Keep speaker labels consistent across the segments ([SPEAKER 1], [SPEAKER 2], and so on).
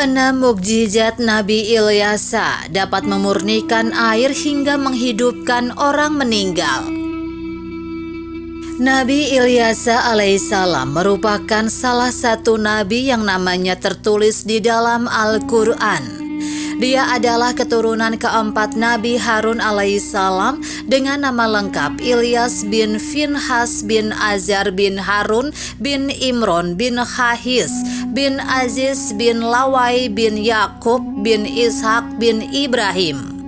[SPEAKER 1] 6 mukjizat Nabi Ilyasa dapat memurnikan air hingga menghidupkan orang meninggal. Nabi Ilyasa alaihissalam merupakan salah satu nabi yang namanya tertulis di dalam Al-Quran. Dia adalah keturunan keempat Nabi Harun alaihissalam dengan nama lengkap Ilyas bin Finhas bin Azar bin Harun bin Imron bin Khahis bin Aziz bin Lawai bin Yakub bin Ishak bin Ibrahim.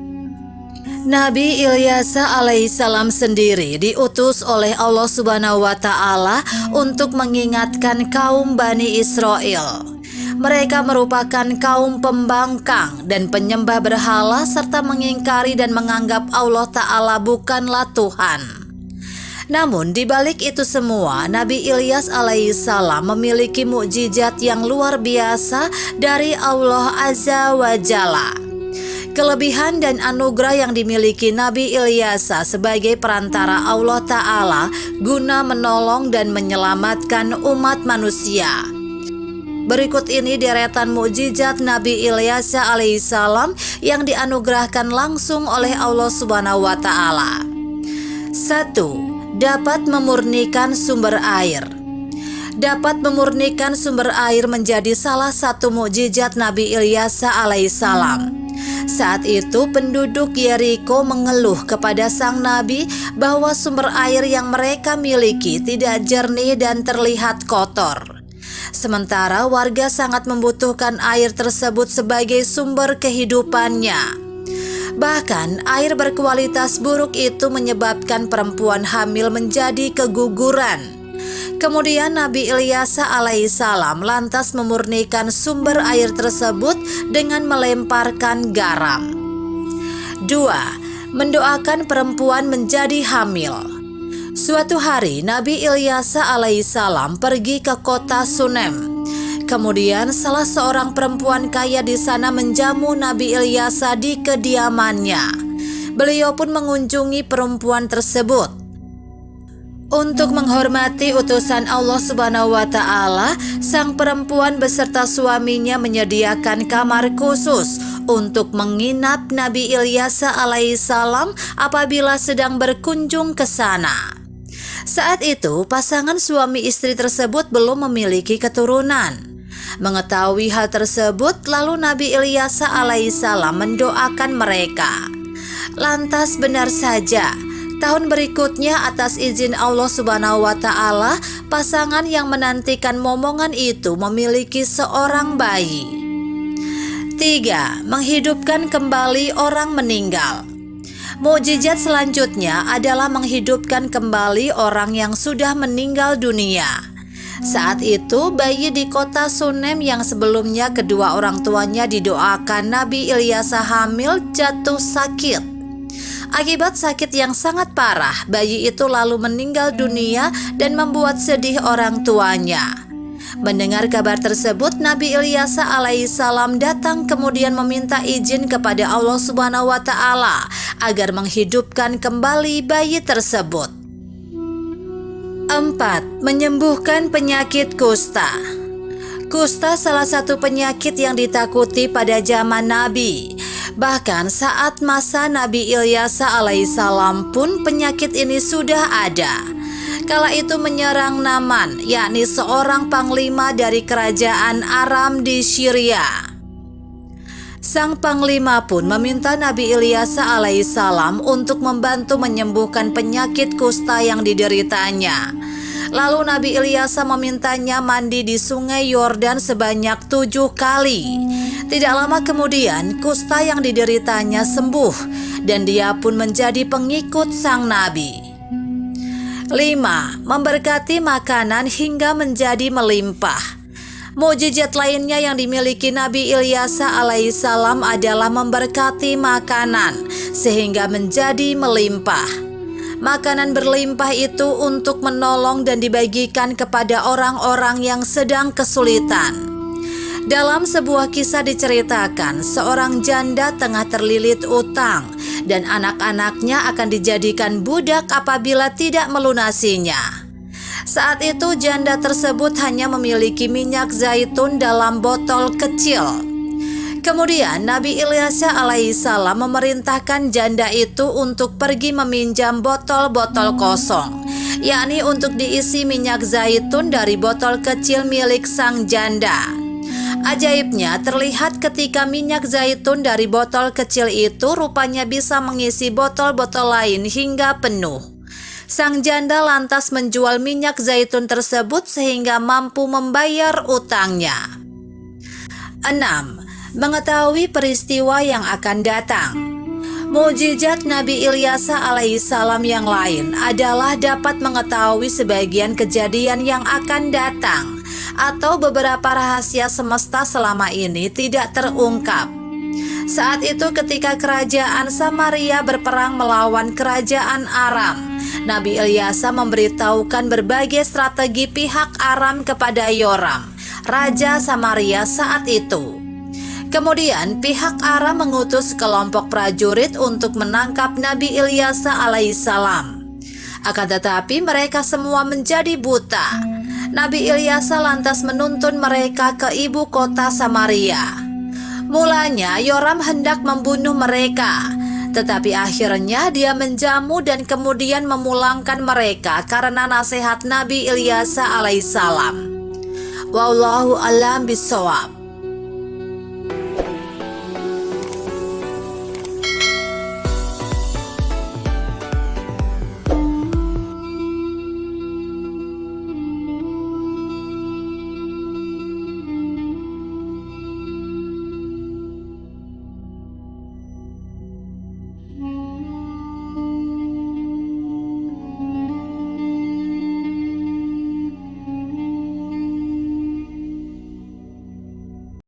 [SPEAKER 1] Nabi Ilyasa alaihissalam sendiri diutus oleh Allah Subhanahu wa Ta'ala untuk mengingatkan kaum Bani Israel. Mereka merupakan kaum pembangkang dan penyembah berhala serta mengingkari dan menganggap Allah Ta'ala bukanlah Tuhan. Namun di balik itu semua, Nabi Ilyas alaihissalam memiliki mukjizat yang luar biasa dari Allah Azza wa Jalla. Kelebihan dan anugerah yang dimiliki Nabi Ilyasa sebagai perantara Allah Ta'ala guna menolong dan menyelamatkan umat manusia. Berikut ini deretan mukjizat Nabi Ilyasa alaihissalam yang dianugerahkan langsung oleh Allah Subhanahu wa Ta'ala. 1. Dapat memurnikan sumber air. Dapat memurnikan sumber air menjadi salah satu mukjizat Nabi Ilyasa alaihissalam. Saat itu penduduk Yeriko mengeluh kepada sang nabi bahwa sumber air yang mereka miliki tidak jernih dan terlihat kotor. Sementara warga sangat membutuhkan air tersebut sebagai sumber kehidupannya. Bahkan air berkualitas buruk itu menyebabkan perempuan hamil menjadi keguguran. Kemudian Nabi Ilyasa alaihissalam lantas memurnikan sumber air tersebut dengan melemparkan garam. 2. Mendoakan perempuan menjadi hamil. Suatu hari Nabi Ilyasa alaihissalam pergi ke kota Sunem. Kemudian salah seorang perempuan kaya di sana menjamu Nabi Ilyasa di kediamannya. Beliau pun mengunjungi perempuan tersebut. Untuk menghormati utusan Allah Subhanahu wa Ta'ala, sang perempuan beserta suaminya menyediakan kamar khusus untuk menginap Nabi Ilyasa alaihissalam apabila sedang berkunjung ke sana. Saat itu, pasangan suami istri tersebut belum memiliki keturunan. Mengetahui hal tersebut, lalu Nabi Ilyasa alaihissalam mendoakan mereka. Lantas benar saja, tahun berikutnya atas izin Allah Subhanahu wa Ta'ala, pasangan yang menantikan momongan itu memiliki seorang bayi. 3. Menghidupkan kembali orang meninggal. Mukjizat selanjutnya adalah menghidupkan kembali orang yang sudah meninggal dunia. Saat itu bayi di kota Sunem yang sebelumnya kedua orang tuanya didoakan Nabi Ilyasa hamil jatuh sakit. Akibat sakit yang sangat parah, bayi itu lalu meninggal dunia dan membuat sedih orang tuanya. Mendengar kabar tersebut, Nabi Ilyasa alaihissalam datang kemudian meminta izin kepada Allah Subhanahu wa Ta'ala agar menghidupkan kembali bayi tersebut. 4. Menyembuhkan penyakit kusta. Kusta salah satu penyakit yang ditakuti pada zaman Nabi. Bahkan saat masa Nabi Ilyasa alaihissalam pun penyakit ini sudah ada. Kala itu menyerang Naaman, yakni seorang panglima dari kerajaan Aram di Syria. Sang panglima pun meminta Nabi Ilyasa alaihissalam untuk membantu menyembuhkan penyakit kusta yang dideritanya. Lalu Nabi Ilyasa memintanya mandi di sungai Yordan sebanyak 7 kali. Tidak lama kemudian kusta yang dideritanya sembuh dan dia pun menjadi pengikut sang nabi. 5. Memberkati makanan hingga menjadi melimpah. Mukjizat lainnya yang dimiliki Nabi Ilyasa alaihissalam adalah memberkati makanan sehingga menjadi melimpah. Makanan berlimpah itu untuk menolong dan dibagikan kepada orang-orang yang sedang kesulitan. Dalam sebuah kisah diceritakan, seorang janda tengah terlilit utang dan anak-anaknya akan dijadikan budak apabila tidak melunasinya. Saat itu janda tersebut hanya memiliki minyak zaitun dalam botol kecil. Kemudian Nabi Ilyasa alaihissalam memerintahkan janda itu untuk pergi meminjam botol-botol kosong, yakni untuk diisi minyak zaitun dari botol kecil milik sang janda. Ajaibnya terlihat ketika minyak zaitun dari botol kecil itu rupanya bisa mengisi botol-botol lain hingga penuh. Sang janda lantas menjual minyak zaitun tersebut sehingga mampu membayar utangnya. 6. Mengetahui peristiwa yang akan datang. Mukjizat Nabi Ilyasa alaihissalam yang lain adalah dapat mengetahui sebagian kejadian yang akan datang atau beberapa rahasia semesta selama ini tidak terungkap. Saat itu ketika kerajaan Samaria berperang melawan kerajaan Aram, Nabi Ilyasa memberitahukan berbagai strategi pihak Aram kepada Yoram, raja Samaria saat itu. Kemudian pihak Aram mengutus kelompok prajurit untuk menangkap Nabi Ilyasa alaihissalam. Akan tetapi mereka semua menjadi buta. Nabi Ilyasa lantas menuntun mereka ke ibu kota Samaria. Mulanya Yoram hendak membunuh mereka, tetapi akhirnya dia menjamu dan kemudian memulangkan mereka karena nasihat Nabi Ilyasa alaihissalam. Wallahu a'lam bishawab.